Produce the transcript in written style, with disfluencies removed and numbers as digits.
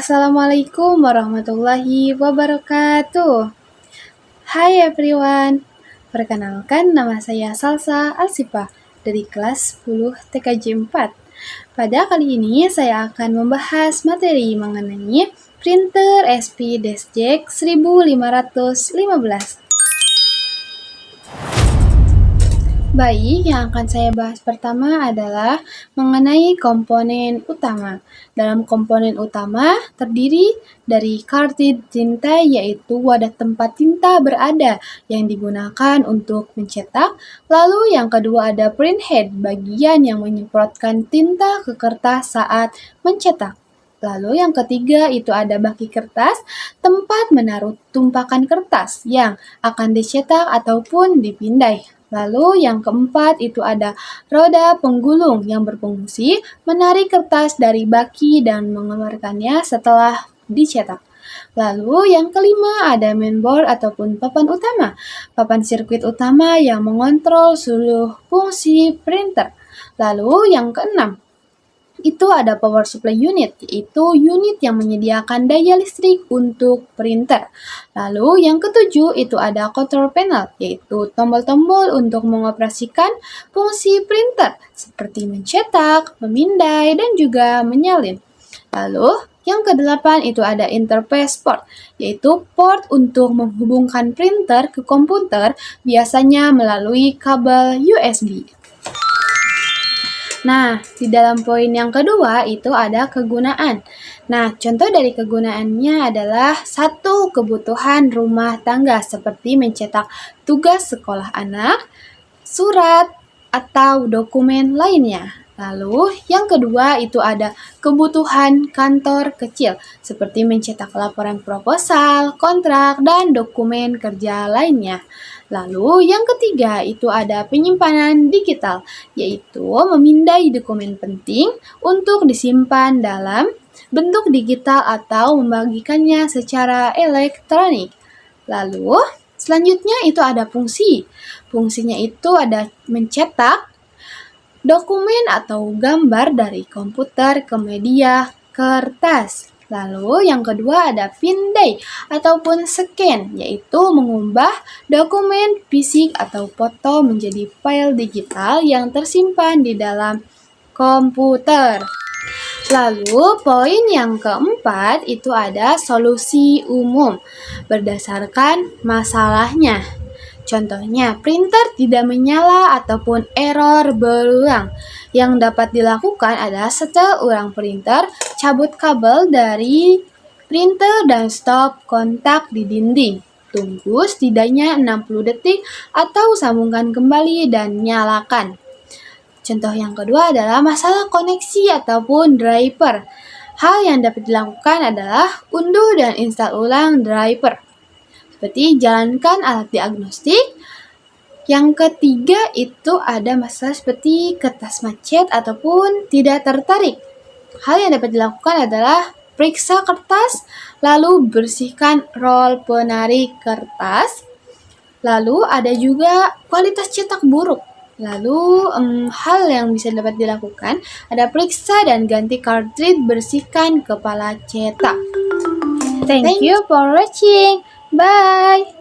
Assalamualaikum warahmatullahi wabarakatuh. Hai everyone, perkenalkan nama saya Salsa Alsifa dari kelas 10 TKJ 4. Pada kali ini saya akan membahas materi mengenai printer SP Desktop 1515. Baik, yang akan saya bahas pertama adalah mengenai komponen utama. Dalam komponen utama terdiri dari cartridge tinta, yaitu wadah tempat tinta berada yang digunakan untuk mencetak. Lalu yang kedua ada print head, bagian yang menyemprotkan tinta ke kertas saat mencetak. Lalu yang ketiga itu ada baki kertas, tempat menaruh tumpakan kertas yang akan dicetak ataupun dipindai. Lalu yang keempat itu ada roda penggulung yang berfungsi menarik kertas dari baki dan mengeluarkannya setelah dicetak. Lalu yang kelima ada mainboard ataupun papan utama, papan sirkuit utama yang mengontrol seluruh fungsi printer. Lalu yang keenam itu ada power supply unit, yaitu unit yang menyediakan daya listrik untuk printer. Lalu yang ketujuh itu ada control panel, yaitu tombol-tombol untuk mengoperasikan fungsi printer seperti mencetak, memindai, dan juga menyalin. Lalu yang kedelapan itu ada interface port, yaitu port untuk menghubungkan printer ke komputer, biasanya melalui kabel USB. Nah, di dalam poin yang kedua itu ada kegunaan. Nah, contoh dari kegunaannya adalah satu, kebutuhan rumah tangga seperti mencetak tugas sekolah anak, surat, atau dokumen lainnya. Lalu, yang kedua itu ada kebutuhan kantor kecil seperti mencetak laporan proposal, kontrak, dan dokumen kerja lainnya. Lalu yang ketiga itu ada penyimpanan digital, yaitu memindai dokumen penting untuk disimpan dalam bentuk digital atau membagikannya secara elektronik. Lalu selanjutnya itu ada fungsi. Fungsinya itu ada mencetak dokumen atau gambar dari komputer ke media kertas. Lalu yang kedua ada pindai ataupun scan, yaitu mengubah dokumen fisik atau foto menjadi file digital yang tersimpan di dalam komputer. Lalu poin yang keempat itu ada solusi umum berdasarkan masalahnya. Contohnya, printer tidak menyala ataupun error berulang. Yang dapat dilakukan adalah setel ulang printer, cabut kabel dari printer dan stop kontak di dinding. Tunggu setidaknya 60 detik atau sambungkan kembali dan nyalakan. Contoh yang kedua adalah masalah koneksi ataupun driver. Hal yang dapat dilakukan adalah unduh dan install ulang driver. Seperti jalankan alat diagnostik. Yang ketiga itu ada masalah seperti kertas macet ataupun tidak tertarik. Hal yang dapat dilakukan adalah periksa kertas, lalu bersihkan roll penarik kertas. Lalu ada juga kualitas cetak buruk. Lalu hal yang bisa dapat dilakukan ada periksa dan ganti cartridge, bersihkan kepala cetak. Thank you for watching. Bye.